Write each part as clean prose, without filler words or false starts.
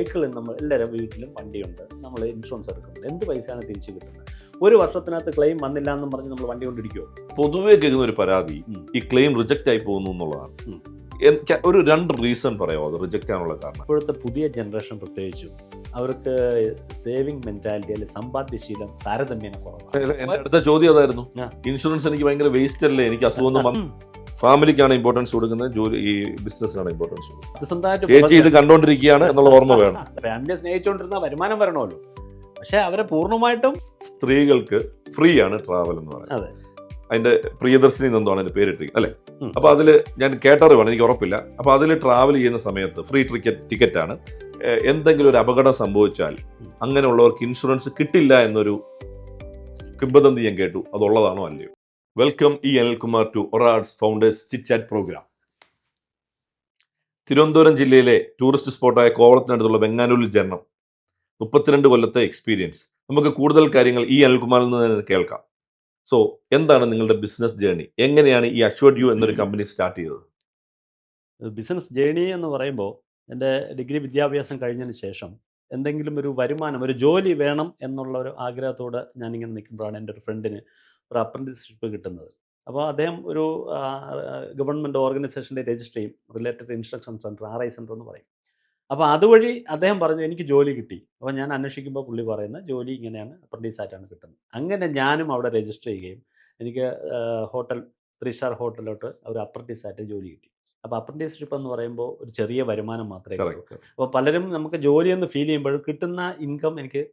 Vehicle നമ്മൾ എല്ലാവരും വീട്ടിലും വണ്ടിയുണ്ട്, നമ്മൾ ഇൻഷുറൻസ് എടുക്കുന്നുണ്ട്. എന്ത് പൈസയാണ് തിരിച്ചു കിട്ടുന്നത്? ഒരു വർഷത്തിനകത്ത് ക്ലെയിം വന്നില്ല എന്നും പറഞ്ഞ് നമ്മൾ വണ്ടി കൊണ്ടിരിക്കുമോ? പൊതുവെ കേൾക്കുന്ന ഒരു പരാതി ഈ ക്ലെയിം റിജക്റ്റ് ആയി പോകുന്നു എന്നുള്ളതാണ്. ഒരു 2 റീസൺ പറയാമോ അത് റിജക്റ്റ് ആകാനുള്ള കാരണം? ഇപ്പോഴത്തെ പുതിയ ജനറേഷൻ പ്രത്യേകിച്ചും അവർക്ക് സേവിങ് മെന്റാലിറ്റി അല്ലെങ്കിൽ സമ്പാദ്യശീലം താരതമ്യേന കുറവാണ്. എന്റെ അടുത്ത ചോദ്യം അതായിരുന്നു. ഇൻഷുറൻസ് എനിക്ക് ഭയങ്കര വേസ്റ്റ് അല്ലേ, എനിക്ക് അസുഖം ഫാമിലിക്കാണ് ഇമ്പോർട്ടൻസ് കൊടുക്കുന്നത്, ജോലി ഈ ബിസിനസ്സിനാണ് ഇമ്പോർട്ടൻസ് കൊടുക്കുന്നത്. ചേച്ചി ഇത് കണ്ടോണ്ടിരിക്കുകയാണ് എന്നുള്ള ഓർമ്മ വേണം. ഫാമിലിയെ സ്നേഹിച്ചുകൊണ്ടിരുന്ന വരുമാനം വരണമല്ലോ. പക്ഷെ അവരെ പൂർണ്ണമായിട്ടും സ്ത്രീകൾക്ക് ഫ്രീ ആണ് ട്രാവൽ എന്ന് പറയുന്നത്. അതിന്റെ പ്രിയദർശിനി എന്താണ് അതിന്റെ പേരിട്ടിരിക്കുന്നത് അല്ലെ? അപ്പൊ അതില് ഞാൻ കേട്ടറിവാണ്, എനിക്ക് ഉറപ്പില്ല. അപ്പൊ അതിൽ ട്രാവൽ ചെയ്യുന്ന സമയത്ത് ഫ്രീ ടിക്കറ്റ് ആണ്. എന്തെങ്കിലും ഒരു അപകടം സംഭവിച്ചാൽ അങ്ങനെയുള്ളവർക്ക് ഇൻഷുറൻസ് കിട്ടില്ല എന്നൊരു കിംവദന്തി ഞാൻ കേട്ടു. അതുള്ളതാണോ അല്ലയോ? Welcome Anilkumar to Orads founders chit chat programme. Thiruvananthapuram ജില്ലയിലെ ടൂറിസ്റ്റ് സ്പോട്ടായ കോവളത്തിനടുത്തുള്ള വെങ്ങാനൂരിൽ ജനനം, 32 കൊല്ലത്തെ എക്സ്പീരിയൻസ്. നമുക്ക് കൂടുതൽ കാര്യങ്ങൾ അനിൽകുമാറിൽ നിന്ന് കേൾക്കാം. സോ എന്താണ് നിങ്ങളുടെ ബിസിനസ് ജേർണി? എങ്ങനെയാണ് ഈ അഷ്വർഡ് യു എന്നൊരു കമ്പനി സ്റ്റാർട്ട് ചെയ്തത്? ബിസിനസ് ജേർണി എന്ന് പറയുമ്പോൾ എൻ്റെ ഡിഗ്രി വിദ്യാഭ്യാസം കഴിഞ്ഞതിന് ശേഷം എന്തെങ്കിലും ഒരു വരുമാനം, ഒരു ജോലി വേണം എന്നുള്ള ഒരു ആഗ്രഹത്തോടെ ഞാനിങ്ങനെ നിൽക്കുമ്പോഴാണ് എൻ്റെ ഒരു ഫ്രണ്ടിന് ഒരു അപ്രന്റീസ്ഷിപ്പ് കിട്ടുന്നത്. അപ്പോൾ അദ്ദേഹം ഒരു ഗവൺമെൻറ് ഓർഗനൈസേഷൻ്റെ രജിസ്റ്റർ ചെയ്യും, related instruction centre, RI centre എന്ന് പറയും. അപ്പോൾ അതുവഴി അദ്ദേഹം പറഞ്ഞു എനിക്ക് ജോലി കിട്ടി. അപ്പോൾ ഞാൻ അന്വേഷിക്കുമ്പോൾ പുള്ളി പറയുന്ന ജോലി ഇങ്ങനെയാണ്, അപ്രന്റീസായിട്ടാണ് കിട്ടുന്നത്. അങ്ങനെ ഞാനും അവിടെ രജിസ്റ്റർ ചെയ്യുകയും എനിക്ക് ഹോട്ടൽ 3 സ്റ്റാർ ഹോട്ടലിലോട്ട് ഒരു അപ്രന്റീസായിട്ട് ജോലി കിട്ടി. അപ്പോൾ അപ്രന്റീസ്ഷിപ്പ് എന്ന് പറയുമ്പോൾ ഒരു ചെറിയ വരുമാനം മാത്രമേ ഉള്ളൂ. അപ്പോൾ പലരും നമുക്ക് ജോലിയെന്ന് ഫീൽ ചെയ്യുമ്പോഴും കിട്ടുന്ന ഇൻകം എനിക്ക്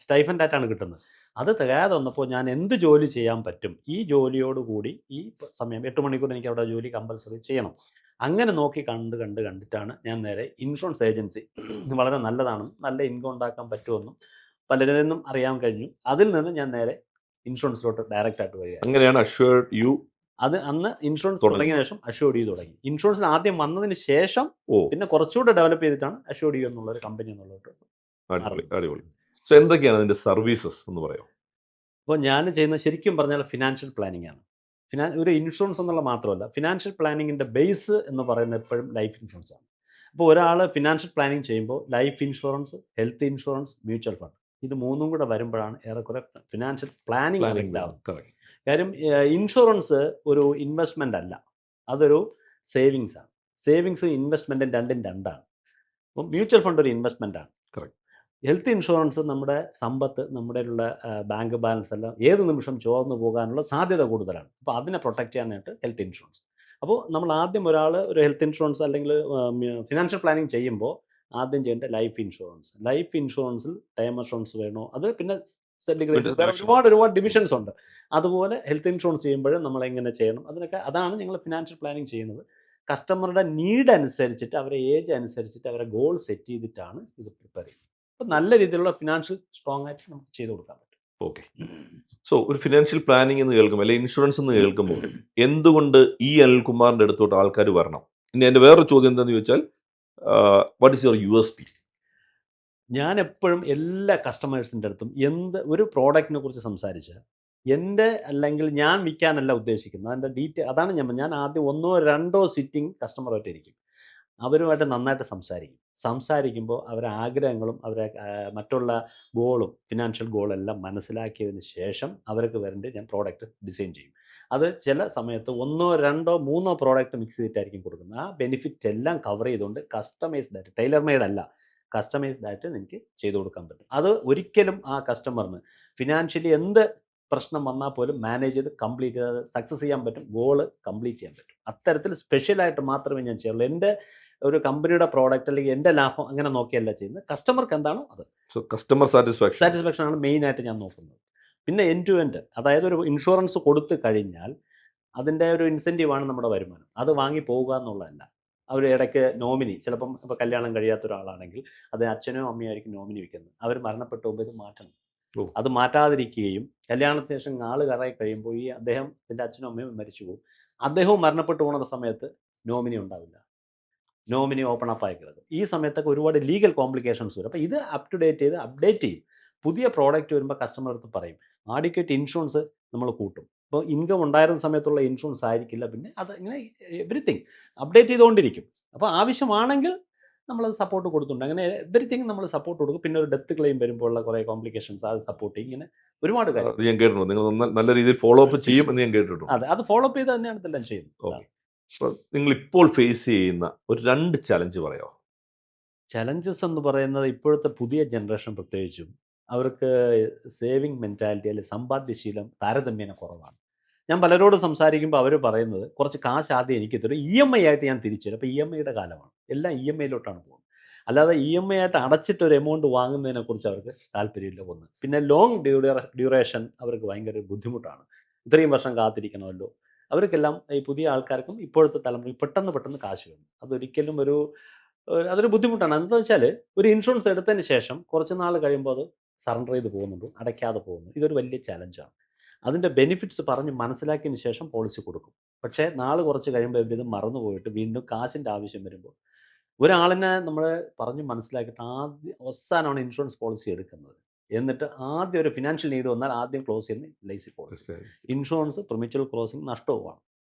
സ്റ്റൈഫൻ്റായിട്ടാണ് കിട്ടുന്നത്. അത് തികയാതെ വന്നപ്പോൾ ഞാൻ എന്ത് ജോലി ചെയ്യാൻ പറ്റും, ഈ ജോലിയോടുകൂടി ഈ സമയം 8 മണിക്കൂർ എനിക്ക് അവിടെ ജോലി കമ്പൽസറി ചെയ്യണം. അങ്ങനെ നോക്കി കണ്ടിട്ടാണ് ഞാൻ നേരെ ഇൻഷുറൻസ് ഏജൻസി വളരെ നല്ലതാണെന്നും നല്ല ഇൻകം ഉണ്ടാക്കാൻ പറ്റുമെന്നും പലരിൽ നിന്നും അറിയാൻ കഴിഞ്ഞു. അതിൽ നിന്ന് ഞാൻ നേരെ ഇൻഷുറൻസിലോട്ട് ഡയറക്റ്റ് ആയിട്ട് വരിക. അങ്ങനെയാണ് അഷ്വർഡ് യു. അത് അന്ന് ഇൻഷുറൻസ് തുടങ്ങിയ ശേഷം അഷ്വർഡ് യു തുടങ്ങി. ഇൻഷുറൻസിന് ആദ്യം വന്നതിന് ശേഷം പിന്നെ കുറച്ചുകൂടെ ഡെവലപ്പ് ചെയ്തിട്ടാണ് അഷ്വർഡ് യു എന്നുള്ള ഒരു കമ്പനി എന്നുള്ളത്. അടിപൊളി. സോ എന്തൊക്കെയാണ് അതിന്റെ സർവീസസ് എന്ന് പറയാം? അപ്പോൾ ഞാൻ ചെയ്യുന്നത് ശരിക്കും പറഞ്ഞാൽ ഫിനാൻഷ്യൽ പ്ലാനിങ് ആണ്. ഒരു ഇൻഷുറൻസ് എന്നുള്ള മാത്രമല്ല, ഫിനാൻഷ്യൽ പ്ലാനിങ്ങിൻ്റെ ബേസ് എന്ന് പറയുന്നത് എപ്പോഴും ലൈഫ് ഇൻഷുറൻസ് ആണ്. അപ്പോൾ ഒരാൾ ഫിനാൻഷ്യൽ പ്ലാനിങ് ചെയ്യുമ്പോൾ life insurance, health insurance, mutual fund, ഇത് മൂന്നും കൂടെ വരുമ്പോഴാണ് ഏറെക്കുറെ ഫിനാൻഷ്യൽ പ്ലാനിങ് ആവുന്നത്. കാര്യം ഇൻഷുറൻസ് ഒരു ഇൻവെസ്റ്റ്മെൻ്റ് അല്ല, അതൊരു സേവിങ്സ് ആണ്. സേവിങ്സും ഇൻവെസ്റ്റ്മെൻറ്റും രണ്ടും രണ്ടാണ്. അപ്പോൾ മ്യൂച്വൽ ഫണ്ട് ഒരു ഇൻവെസ്റ്റ്മെൻ്റ് ആണ്. ഹെൽത്ത് ഇൻഷുറൻസ് നമ്മുടെ സമ്പത്ത്, നമ്മുടെ ഉള്ള ബാങ്ക് ബാലൻസ് എല്ലാം ഏത് നിമിഷം ചോർന്നു പോകാനുള്ള സാധ്യത കൂടുതലാണ്. അപ്പോൾ അതിനെ പ്രൊട്ടക്റ്റ് ചെയ്യാനായിട്ട് ഹെൽത്ത് ഇൻഷുറൻസ്. അപ്പോൾ നമ്മൾ ആദ്യം ഒരാൾ ഒരു ഹെൽത്ത് ഇൻഷുറൻസ് അല്ലെങ്കിൽ ഫിനാൻഷ്യൽ പ്ലാനിങ് ചെയ്യുമ്പോൾ ആദ്യം ചെയ്യേണ്ട ലൈഫ് ഇൻഷുറൻസ്. ലൈഫ് ഇൻഷുറൻസിൽ ടേം അഷുറൻസ് വേണോ, അത് പിന്നെ ഒരുപാട് ഡിവിഷൻസ് ഉണ്ട്. അതുപോലെ ഹെൽത്ത് ഇൻഷുറൻസ് ചെയ്യുമ്പോഴും നമ്മൾ എങ്ങനെ ചെയ്യണം, അതാണ് ഞങ്ങൾ ഫിനാൻഷ്യൽ പ്ലാനിങ് ചെയ്യുന്നത്. കസ്റ്റമറുടെ നീഡ് അനുസരിച്ചിട്ട്, അവരെ ഏജ് അനുസരിച്ചിട്ട്, അവരെ ഗോൾ സെറ്റ് ചെയ്തിട്ടാണ് ഇത് പ്രിപ്പയർ ചെയ്യുന്നത്. അപ്പോൾ നല്ല രീതിയിലുള്ള ഫിനാൻഷ്യൽ സ്ട്രോങ് ആയിട്ട് നമുക്ക് ചെയ്ത് കൊടുക്കാൻ പറ്റും. ഓക്കെ. സോ ഒരു ഫിനാൻഷ്യൽ പ്ലാനിങ് എന്ന് കേൾക്കുമ്പോൾ അല്ലെങ്കിൽ ഇൻഷുറൻസ് എന്ന് കേൾക്കുമ്പോൾ എന്തുകൊണ്ട് അനിൽകുമാറിന്റെ അടുത്തോട്ട് ആൾക്കാർ വരണം? ഇനി എൻ്റെ വേറൊരു ചോദ്യം എന്താണെന്ന് ചോദിച്ചാൽ, വാട്ട് ഈസ് യുവർ USP? ഞാൻ എപ്പോഴും എല്ലാ കസ്റ്റമേഴ്സിൻ്റെ അടുത്തും ഒരു പ്രോഡക്റ്റിനെ കുറിച്ച് സംസാരിച്ച് അല്ലെങ്കിൽ ഞാൻ വിൽക്കാനല്ല ഉദ്ദേശിക്കുന്നത്, അതിൻ്റെ അതാണ് ഞാൻ ആദ്യം 1 or 2 സിറ്റിംഗ് കസ്റ്റമറുമായിട്ട് ഇരിക്കും. അവരുമായിട്ട് നന്നായിട്ട് സംസാരിക്കുമ്പോൾ അവരെ ആഗ്രഹങ്ങളും അവരെ മറ്റുള്ള ഗോളും ഫിനാൻഷ്യൽ ഗോളെല്ലാം മനസ്സിലാക്കിയതിന് ശേഷം അവർക്ക് വേണ്ടി ഞാൻ പ്രോഡക്റ്റ് ഡിസൈൻ ചെയ്യും. അത് ചില സമയത്ത് 1 or 2 or 3 പ്രോഡക്റ്റ് മിക്സ് ചെയ്തിട്ടായിരിക്കും കൊടുക്കുന്നത്. ആ ബെനിഫിറ്റ് എല്ലാം കവർ ചെയ്തുകൊണ്ട് കസ്റ്റമൈസ്ഡ് ആയിട്ട്, ടൈലർ മെയ്ഡ് അല്ല, കസ്റ്റമൈസ്ഡ് ആയിട്ട് എനിക്ക് ചെയ്തു കൊടുക്കാൻ പറ്റും. അത് ഒരിക്കലും ആ കസ്റ്റമറിന് ഫിനാൻഷ്യലി എന്ത് പ്രശ്നം വന്നാൽ പോലും മാനേജ് ചെയ്ത് കംപ്ലീറ്റ് ചെയ്ത് സക്സസ് ചെയ്യാൻ പറ്റും, ഗോള് കംപ്ലീറ്റ് ചെയ്യാൻ പറ്റും. അത്തരത്തിൽ സ്പെഷ്യലായിട്ട് മാത്രമേ ഞാൻ ചെയ്യുള്ളൂ. എൻ്റെ ഒരു കമ്പനിയുടെ പ്രോഡക്റ്റ് അല്ലെങ്കിൽ എൻ്റെ ലാഭം അങ്ങനെ നോക്കിയല്ല ചെയ്യുന്നത്, കസ്റ്റമർക്ക് എന്താണോ അത്. സോ കസ്റ്റമർ സാറ്റിസ്ഫാക്ഷൻ ആണ് മെയിനായിട്ട് ഞാൻ നോക്കുന്നത്. പിന്നെ എൻഡ് ടു എൻഡ്, അതായത് ഒരു ഇൻഷുറൻസ് കൊടുത്തു കഴിഞ്ഞാൽ അതിൻ്റെ ഒരു ഇൻസെൻറ്റീവാണ് നമ്മുടെ വരുമാനം. അത് വാങ്ങി പോവുക എന്നുള്ളതല്ല. അവർ ഇടയ്ക്ക് നോമിനി, ചിലപ്പം ഇപ്പോൾ കല്യാണം കഴിയാത്ത ഒരാളാണെങ്കിൽ അത് അച്ഛനോ അമ്മയോ ആയിരിക്കും നോമിനി വയ്ക്കുന്നത്. അവർ മരണപ്പെട്ടു പോകുമ്പോൾ ഇത് മാറ്റണം. അത് മാറ്റാതിരിക്കുകയും കല്യാണത്തിന് ശേഷം ആള് കയറായി കഴിയുമ്പോൾ അദ്ദേഹത്തിൻ്റെ അച്ഛനും അമ്മയും മരിച്ചു പോകും. അദ്ദേഹവും മരണപ്പെട്ടു പോകുന്ന സമയത്ത് നോമിനി ഉണ്ടാവില്ല, നോമിനി ഓപ്പൺ അപ്പ് ആയിക്കരുത്. ഈ സമയത്തൊക്കെ ഒരുപാട് ലീഗൽ കോംപ്ലിക്കേഷൻസ് വരും. അപ്പോൾ ഇത് അപ് ടു ഡേറ്റ് ചെയ്ത് അപ്ഡേറ്റ് ചെയ്യും. പുതിയ പ്രോഡക്റ്റ് വരുമ്പോൾ കസ്റ്റമർ അടുത്ത് പറയും ആഡിക്വേറ്റ് ഇൻഷുറൻസ് നമ്മൾ കൂട്ടും. അപ്പോൾ ഇൻകം ഉണ്ടായിരുന്ന സമയത്തുള്ള ഇൻഷുറൻസ് ആയിരിക്കില്ല, പിന്നെ അത് ഇങ്ങനെ എവറിത്തിങ് അപ്ഡേറ്റ് ചെയ്തുകൊണ്ടിരിക്കും. അപ്പോൾ ആവശ്യമാണെങ്കിൽ നമ്മളത് സപ്പോർട്ട് കൊടുത്തിട്ടുണ്ട്. അങ്ങനെ എവരിത്തിങ് നമ്മൾ സപ്പോർട്ട് കൊടുക്കും. പിന്നെ ഒരു ഡെത്ത് ക്ലെയിം വരുമ്പോൾ ഉള്ള കുറേ കോംപ്ലിക്കേഷൻസ് അത് സപ്പോർട്ട് ചെയ്യും. ഇങ്ങനെ ഒരുപാട് കാര്യം. അത് ഞാൻ കേട്ടിട്ടുണ്ട്. നിങ്ങൾ നല്ല രീതിയിൽ ഫോളോ അപ്പ് ചെയ്യും എന്ന് ഞാൻ കേട്ടിട്ടുണ്ട്. അതെ, അത് ഫോളോ അപ്പ് ചെയ്ത് തന്നെയാണ് ഇതെല്ലാം ചെയ്യുന്നത്. ഓക്കെ. അപ്പോൾ നിങ്ങൾ ഇപ്പോൾ ഫേസ് ചെയ്യുന്ന ഒരു 2 ചലഞ്ച് പറയാമോ? ചലഞ്ചസ് എന്ന് പറയുന്നത് ഇപ്പോഴത്തെ പുതിയ ജനറേഷൻ പ്രത്യേകിച്ചും അവർക്ക് സേവിങ് മെൻറ്റാലിറ്റി അല്ലെങ്കിൽ സമ്പാദ്യശീലം താരതമ്യേന കുറവാണ്. ഞാൻ പലരോടും സംസാരിക്കുമ്പോൾ അവർ പറയുന്നത് കുറച്ച് കാശ് ആദ്യം എനിക്ക് തരും, EMI ആയിട്ട് ഞാൻ തിരിച്ചു തരും. അപ്പോൾ EMIയുടെ കാലമാണ്, എല്ലാം EMIയിലോട്ടാണ് പോകുന്നത്. അല്ലാതെ EMI ആയിട്ട് അടച്ചിട്ട് ഒരു എമൗണ്ട് വാങ്ങുന്നതിനെക്കുറിച്ച് അവർക്ക് താല്പര്യമില്ല ഒന്ന്. പിന്നെ ലോങ് ഡ്യൂറേഷൻ അവർക്ക് ഭയങ്കര ബുദ്ധിമുട്ടാണ്. ഇത്രയും വർഷം കാത്തിരിക്കണമല്ലോ. അവർക്കെല്ലാം ഈ പുതിയ ആൾക്കാർക്കും ഇപ്പോഴത്തെ തലമുറ പെട്ടെന്ന് കാശ് വേണം. അതൊരിക്കലും അതൊരു ബുദ്ധിമുട്ടാണ്. എന്താണെന്ന് വെച്ചാൽ ഒരു ഇൻഷുറൻസ് എടുത്തതിന് ശേഷം കുറച്ച് നാൾ കഴിയുമ്പോൾ അത് സറണ്ടർ ചെയ്ത് പോകുന്നുണ്ട്, അടയ്ക്കാതെ പോകുന്നു. ഇതൊരു വലിയ ചലഞ്ചാണ്. അതിൻ്റെ ബെനിഫിറ്റ്സ് പറഞ്ഞ് മനസ്സിലാക്കിയതിന് ശേഷം പോളിസി കൊടുക്കും. പക്ഷേ നാൾ കുറച്ച് കഴിയുമ്പോൾ ഇവരിത് മറന്നു പോയിട്ട് വീണ്ടും കാശിൻ്റെ ആവശ്യം വരുമ്പോൾ ഒരാളിനെ നമ്മൾ പറഞ്ഞ് മനസ്സിലാക്കിയിട്ട് അവസാനമാണ് ഇൻഷുറൻസ് പോളിസി എടുക്കുന്നത്. എന്നിട്ട് ആദ്യം ഒരു ഫിനാൻഷ്യൽ നീഡ് വന്നാൽ ആദ്യം ക്ലോസ് ചെയ്യുന്ന LIC policy. Insurance premature closing നഷ്ടവുമാണ്.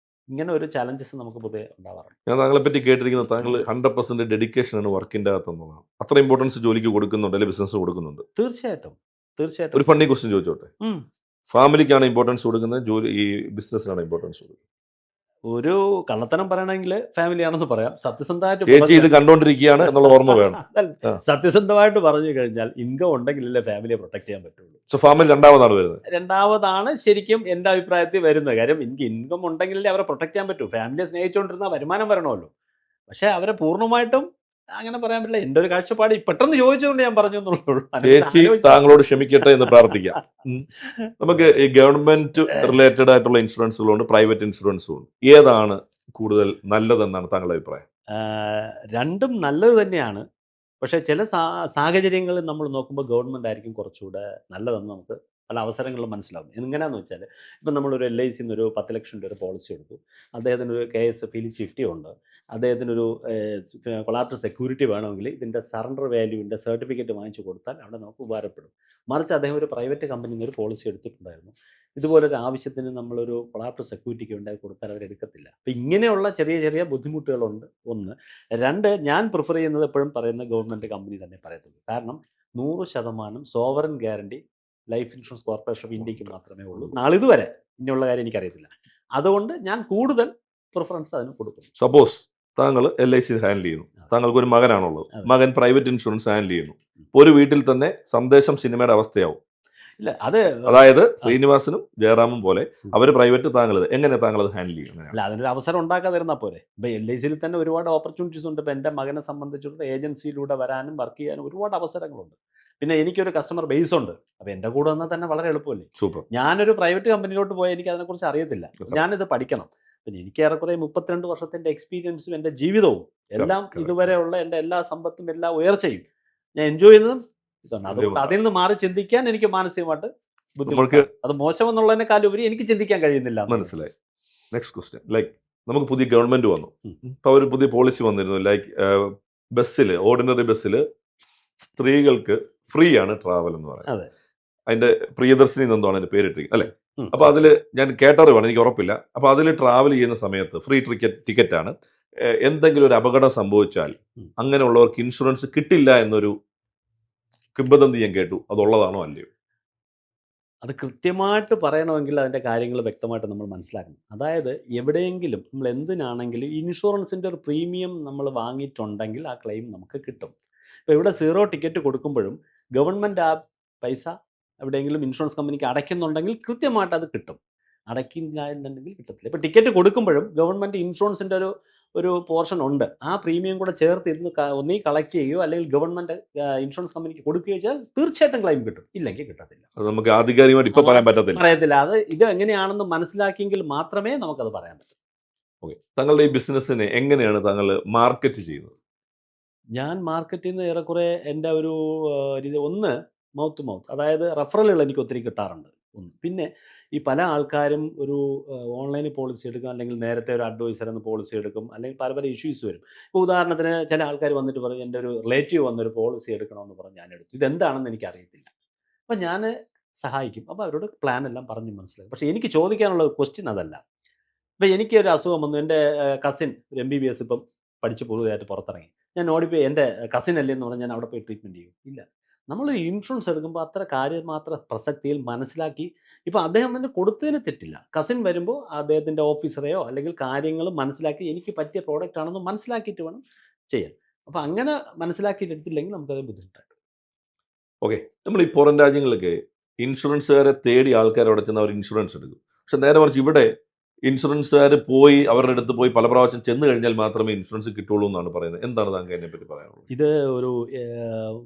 ഇങ്ങനെ ഒരു ചലഞ്ചസ് നമുക്ക് പൊതുവെ ഉണ്ടാവാറുണ്ട്. ഞാൻ താങ്കളെ പറ്റി കേട്ടിരിക്കുന്നത് താങ്കൾ 100% ഡെഡിക്കേഷനാണ് വർക്കിൻ്റെ അകത്തെന്നുള്ളതാണ്. അത്ര ഇമ്പോർട്ടൻസ് ജോലിക്ക് കൊടുക്കുന്നുണ്ട്, അല്ലെങ്കിൽ ബിസിനസ് കൊടുക്കുന്നുണ്ട്. തീർച്ചയായിട്ടും. ഒരു ഫണ്ണി ക്വസ്റ്റ്യൻ ചോദിച്ചോട്ടെ? ഫാമിലിക്കാണ് ഇമ്പോർട്ടൻസ് കൊടുക്കുന്നത്, ഈ ബിസിനസ്സിനാണ് ഇമ്പോർട്ടൻസ് കൊടുക്കുന്നത്? ഒരു കള്ളത്തരം പറയണമെങ്കിൽ ഫാമിലിയാണെന്ന് പറയാം. ചേച്ചി ഇത് കണ്ടോണ്ടിരിക്കുകയാണ് എന്നുള്ള ഓർമ്മ വേണം. സത്യസന്ധമായിട്ട് പറഞ്ഞു കഴിഞ്ഞാൽ ഇൻകം ഉണ്ടെങ്കിലല്ലേ ഫാമിലിയെ പ്രൊട്ടക്ട് ചെയ്യാൻ പറ്റുള്ളൂ. സോ ഫാമിലി രണ്ടാമതാണ് വരുന്നത്. രണ്ടാമതാണ് ശരിക്കും എൻ്റെ അഭിപ്രായത്തിൽ വരുന്നത്. കാര്യം എനിക്ക് ഇൻകം ഉണ്ടെങ്കിലല്ലേ അവരെ പ്രൊട്ടക്ട് ചെയ്യാൻ പറ്റൂ. ഫാമിലിയെ സ്നേഹിച്ചുകൊണ്ടിരുന്ന വരുമാനം വരണമല്ലോ. പക്ഷേ അവരെ പൂർണ്ണമായിട്ടും അങ്ങനെ പറയാൻ പറ്റില്ല. എൻ്റെ ഒരു കാഴ്ചപ്പാട് പെട്ടെന്ന് ചോദിച്ചുകൊണ്ട് ഞാൻ പറഞ്ഞു എന്നുള്ളൂ. ചേച്ചി താങ്കളോട് ക്ഷമിക്കട്ടെ എന്ന് പ്രാർത്ഥിക്കാം. നമുക്ക് ഈ ഗവൺമെന്റ് റിലേറ്റഡ് ആയിട്ടുള്ള ഇൻഷുറൻസുകളുണ്ട്, പ്രൈവറ്റ് ഇൻഷുറൻസും ഉണ്ട്. ഏതാണ് കൂടുതൽ നല്ലതെന്നാണ് താങ്കളുടെ അഭിപ്രായം? രണ്ടും നല്ലത് തന്നെയാണ്. പക്ഷേ ചില സാഹചര്യങ്ങളിൽ നമ്മൾ നോക്കുമ്പോൾ ഗവൺമെൻറ് ആയിരിക്കും കുറച്ചുകൂടെ നല്ലതെന്ന് നമുക്ക് പല അവസരങ്ങളിലും മനസ്സിലാവും. എങ്ങനെയാണെന്ന് വെച്ചാൽ ഇപ്പം നമ്മളൊരു LICയിൽ നിന്നൊരു 10 ലക്ഷം രൂപ പോളിസി എടുത്തു. അദ്ദേഹത്തിനൊരു KS ഫിലി ചിട്ടിയുണ്ട്. അദ്ദേഹത്തിനൊരു കൊളാറ്ററൽ സെക്യൂരിറ്റി വേണമെങ്കിൽ ഇതിൻ്റെ സറണ്ടർ വാല്യൂവിൻ്റെ സർട്ടിഫിക്കറ്റ് വാങ്ങിച്ചു കൊടുത്താൽ അവിടെ നമുക്ക് ഉപകാരപ്പെടും. മറിച്ച് അദ്ദേഹം ഒരു പ്രൈവറ്റ് കമ്പനിയിൽ നിന്ന് ഒരു പോളിസി എടുത്തിട്ടുണ്ടായിരുന്നു. ഇതുപോലൊരു ആവശ്യത്തിന് നമ്മളൊരു കൊളാറ്ററൽ സെക്യൂരിറ്റിക്ക് വേണ്ടി കൊടുത്താൽ അവരെടുക്കത്തില്ല. അപ്പോൾ ഇങ്ങനെയുള്ള ചെറിയ ബുദ്ധിമുട്ടുകളുണ്ട് ഒന്ന്. രണ്ട്, ഞാൻ പ്രിഫർ ചെയ്യുന്നത് എപ്പോഴും പറയുന്ന ഗവൺമെൻറ് കമ്പനി തന്നെ പറയത്തുള്ളൂ. കാരണം 100% sovereign guarantee life insurance corporation of ഇന്ത്യക്ക് മാത്രമേ ഉള്ളൂ. നാളിതുവരെ ഇനിയുള്ള കാര്യം എനിക്കറിയത്തില്ല. അതുകൊണ്ട് ഞാൻ കൂടുതൽ പ്രിഫറൻസ് അതിന് കൊടുക്കും. സപ്പോസ് താങ്കൾ LIC ഹാൻഡിൽ ചെയ്യുന്നു, താങ്കൾക്ക് ഒരു മകനാണുള്ളത്, മകൻ പ്രൈവറ്റ് ഇൻഷുറൻസ് ഹാൻഡിൽ ചെയ്യുന്നു. ഒരു വീട്ടിൽ തന്നെ സന്ദേശം സിനിമയുടെ അവസ്ഥയാവും. ഇല്ല, അതായത് ശ്രീനിവാസനും ജയറാമും പോലെ അവർ പ്രൈവറ്റ്, എങ്ങനെ താങ്കൾ അത് ഹാൻഡിൽ ചെയ്യും? അല്ല, അതിനൊരു അവസരം ഉണ്ടാക്കാതിരുന്നാൽ പോരെ. ഇപ്പം LICയിൽ തന്നെ ഒരുപാട് ഓപ്പർച്യൂണിറ്റീസ് ഉണ്ട്. ഇപ്പം എൻ്റെ മകനെ സംബന്ധിച്ചിടത്തോളം ഏജൻസിയിലൂടെ വരാനും വർക്ക് ചെയ്യാനും ഒരുപാട് അവസരങ്ങളുണ്ട്. പിന്നെ എനിക്കൊരു കസ്റ്റമർ ബേസ് ഉണ്ട്. അപ്പോൾ എൻ്റെ കൂടെ വന്നാൽ തന്നെ വളരെ എളുപ്പമല്ലേ. സൂപ്പർ. ഞാനൊരു പ്രൈവറ്റ് കമ്പനിയിലോട്ട് പോയാൽ എനിക്ക് അതിനെക്കുറിച്ച് അറിയത്തില്ല. ഞാനിത് പഠിക്കണം. പിന്നെ എനിക്ക് ഏറെക്കുറെ 32 വർഷത്തിൻ്റെ എക്സ്പീരിയൻസും എൻ്റെ ജീവിതവും എല്ലാം ഇതുവരെയുള്ള എൻ്റെ എല്ലാ സമ്പത്തും എല്ലാ ഉയർച്ചയും ഞാൻ എൻജോയ് ചെയ്യുന്നതും ഇതാണ്. അതുകൊണ്ട് അതിൽ നിന്ന് മാറി ചിന്തിക്കാൻ എനിക്ക് മാനസികമായിട്ട് ബുദ്ധിമുട്ട്. അത് മോശമെന്നുള്ളതിനേക്കാളുപരി എനിക്ക് ചിന്തിക്കാൻ കഴിയുന്നില്ല. മനസ്സിലായി. നെക്സ്റ്റ് ക്വസ്റ്റ്യൻ, നമുക്ക് പുതിയ ഗവൺമെന്റ് വന്നു. അപ്പോൾ ഒരു പുതിയ പോളിസി വന്നിരുന്നു. ബസ്സിൽ, ഓർഡിനറി ബസ്സിൽ സ്ത്രീകൾക്ക് ഫ്രീ ആണ് ട്രാവൽ എന്ന് പറയുന്നത്. അതിന്റെ പ്രിയദർശിനി എന്നെന്താണ് അതിന്റെ പേരിട്ടിരിക്കുന്നത് അല്ലേ? അപ്പോൾ അതിൽ ഞാൻ കേട്ടറിവാണ്, എനിക്ക് ഉറപ്പില്ല. അപ്പോൾ അതിൽ ട്രാവൽ ചെയ്യുന്ന സമയത്ത് ഫ്രീ ടിക്കറ്റ് ആണ്. എന്തെങ്കിലും ഒരു അപകടം സംഭവിച്ചാൽ അങ്ങനെയുള്ളവർക്ക് ഇൻഷുറൻസ് കിട്ടില്ല എന്നൊരു കിംവദന്തി ഞാൻ കേട്ടു. അതുള്ളതാണോ അല്ലയോ? അത് കൃത്യമായിട്ട് പറയണമെങ്കിൽ അതിൻ്റെ കാര്യങ്ങൾ വ്യക്തമായിട്ട് നമ്മൾ മനസ്സിലാക്കണം. അതായത് എവിടെയെങ്കിലും നമ്മൾ എന്തിനാണെങ്കിലും ഇൻഷുറൻസിൻ്റെ ഒരു പ്രീമിയം നമ്മൾ വാങ്ങിയിട്ടുണ്ടെങ്കിൽ ആ ക്ലെയിം നമുക്ക് കിട്ടും. ഇപ്പോൾ ഇവിടെ 0 ടിക്കറ്റ് കൊടുക്കുമ്പോഴും ഗവൺമെൻറ് ആ പൈസ എവിടെയെങ്കിലും ഇൻഷുറൻസ് കമ്പനിക്ക് അടയ്ക്കുന്നുണ്ടെങ്കിൽ കൃത്യമായിട്ട് അത് കിട്ടും. അടയ്ക്കില്ല എന്നുണ്ടെങ്കിൽ കിട്ടത്തില്ല. ഇപ്പോൾ ടിക്കറ്റ് കൊടുക്കുമ്പോഴും ഗവൺമെൻറ് ഇൻഷുറൻസിൻ്റെ ഒരു പോർഷൻ ഉണ്ട്. ആ പ്രീമിയം കൂടെ ചേർത്തിരുന്ന് ഒന്നീ കളക്ട് ചെയ്യുകയോ അല്ലെങ്കിൽ ഗവൺമെൻറ് ഇൻഷുറൻസ് കമ്പനിക്ക് കൊടുക്കുകയോ ചെയ്താൽ തീർച്ചയായിട്ടും ക്ലെയിം കിട്ടും. ഇല്ലെങ്കിൽ കിട്ടത്തില്ല. അത് നമുക്ക് ആധികാരികമായിട്ട് ഇപ്പോൾ പറയാൻ പറയത്തില്ല. അത് ഇത് എങ്ങനെയാണെന്ന് മനസ്സിലാക്കിയെങ്കിൽ മാത്രമേ നമുക്കത് പറയാൻ പറ്റൂ. ഓക്കെ. താങ്കളുടെ ഈ ബിസിനസ്സിനെ എങ്ങനെയാണ് താങ്കൾ മാർക്കറ്റ് ചെയ്യുന്നത്? ഞാൻ മാർക്കറ്റ് ചെയ്യുന്ന ഏറെക്കുറെ എൻ്റെ ഒരു രീതി, ഒന്ന് മൗത്ത് ടു മൗത്ത്, അതായത് റെഫറലുകൾ എനിക്ക് ഒത്തിരി കിട്ടാറുണ്ട്. ഒന്ന്, പിന്നെ ഈ പല ആൾക്കാരും ഒരു ഓൺലൈനിൽ പോളിസി എടുക്കും, അല്ലെങ്കിൽ നേരത്തെ ഒരു അഡ്വൈസർ എന്ന് പോളിസി എടുക്കും, അല്ലെങ്കിൽ പല ഇഷ്യൂസ് വരും. ഇപ്പോൾ ഉദാഹരണത്തിന് ചില ആൾക്കാർ വന്നിട്ട് പറയും എൻ്റെ ഒരു റിലേറ്റീവ് വന്നൊരു പോളിസി എടുക്കണമെന്ന് പറഞ്ഞ് ഞാൻ എടുത്തു, ഇതെന്താണെന്ന് എനിക്കറിയത്തില്ല. അപ്പം ഞാൻ സഹായിക്കും. അപ്പോൾ അവരോട് പ്ലാൻ എല്ലാം പറഞ്ഞ് മനസ്സിലാക്കും. പക്ഷേ എനിക്ക് ചോദിക്കാനുള്ള ക്വസ്റ്റ്യൻ അതല്ല. ഇപ്പം എനിക്കൊരു അസുഖം വന്നു, എൻ്റെ കസിൻ ഒരു MBBS ഇപ്പം പഠിച്ച് പുതുതായിട്ട് പുറത്തിറങ്ങി. ഞാൻ ഓടിപ്പോയി എൻ്റെ കസിൻ അല്ലേ എന്ന് പറഞ്ഞാൽ ഞാൻ അവിടെ പോയി ട്രീറ്റ്മെൻറ്റ് ചെയ്യും? ഇല്ല. നമ്മൾ ഇൻഷുറൻസ് എടുക്കുമ്പോൾ അത്ര കാര്യമാത്ര പ്രസക്തിയിൽ മനസ്സിലാക്കി ഇപ്പോൾ അദ്ദേഹം തന്നെ കൊടുത്തതിന് തെറ്റില്ല. കസിൻ വരുമ്പോൾ അദ്ദേഹത്തിൻ്റെ ഓഫീസറെയോ അല്ലെങ്കിൽ കാര്യങ്ങൾ മനസ്സിലാക്കി എനിക്ക് പറ്റിയ പ്രോഡക്റ്റ് ആണെന്ന് മനസ്സിലാക്കിയിട്ട് വേണം ചെയ്യാൻ. അപ്പോൾ അങ്ങനെ മനസ്സിലാക്കിയിട്ട് എടുത്തില്ലെങ്കിൽ നമുക്കത് ബുദ്ധിമുട്ടായിട്ട്. ഓക്കെ. നമ്മൾ ഈ പുറം രാജ്യങ്ങളിലൊക്കെ ഇൻഷുറൻസുകാരെ തേടി ആൾക്കാർ അവിടെ ചെന്ന് അവർ ഇൻഷുറൻസ് എടുക്കും. പക്ഷെ നേരെ മറിച്ച് ഇവിടെ ഇൻഷുറൻസുകാർ പോയി അവരുടെ അടുത്ത് പോയി പല പ്രാവശ്യം ചെന്ന് കഴിഞ്ഞാൽ മാത്രമേ ഇൻഷുറൻസ് കിട്ടുള്ളൂ എന്നാണ് പറയുന്നത്. എന്താണ് താങ്കൾ അതിനെപ്പറ്റി പറയാനുള്ളത്? ഇത് ഒരു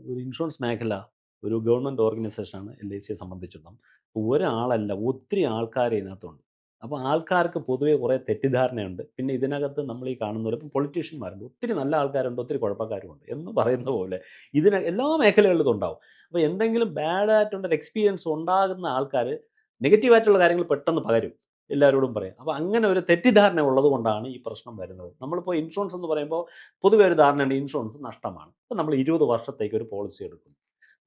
ഒരു ഇൻഷുറൻസ് മേഖല ഒരു ഗവൺമെൻറ് ഓർഗനൈസേഷനാണ് LICയെ സംബന്ധിച്ചിടത്തോളം. ഒരാളല്ല, ഒത്തിരി ആൾക്കാർ ഇതിനകത്തുണ്ട്. അപ്പോൾ ആൾക്കാർക്ക് പൊതുവെ കുറേ തെറ്റിദ്ധാരണയുണ്ട്. പിന്നെ ഇതിനകത്ത് നമ്മൾ ഈ കാണുന്ന പോലെ ഇപ്പം പൊളിറ്റീഷ്യന്മാരുണ്ട്, ഒത്തിരി നല്ല ആൾക്കാരുണ്ട്, ഒത്തിരി കുഴപ്പക്കാരുമുണ്ട് എന്ന് പറയുന്ന പോലെ എല്ലാ മേഖലകളിലും ഇതുണ്ടാവും. അപ്പോൾ എന്തെങ്കിലും ബാഡായിട്ടുള്ളൊരു എക്സ്പീരിയൻസ് ഉണ്ടാകുന്ന ആൾക്കാർ നെഗറ്റീവായിട്ടുള്ള കാര്യങ്ങൾ പെട്ടെന്ന് പകരും, എല്ലാവരോടും പറയും. അപ്പോൾ അങ്ങനെ ഒരു തെറ്റിദ്ധാരണ ഉള്ളത് കൊണ്ടാണ് ഈ പ്രശ്നം വരുന്നത്. നമ്മളിപ്പോൾ ഇൻഷുറൻസ് എന്ന് പറയുമ്പോൾ പൊതുവെ ഒരു ധാരണയുണ്ട്, ഇൻഷുറൻസ് നഷ്ടമാണ്. അപ്പോൾ നമ്മൾ 20 വർഷത്തേക്ക് ഒരു പോളിസി എടുക്കും.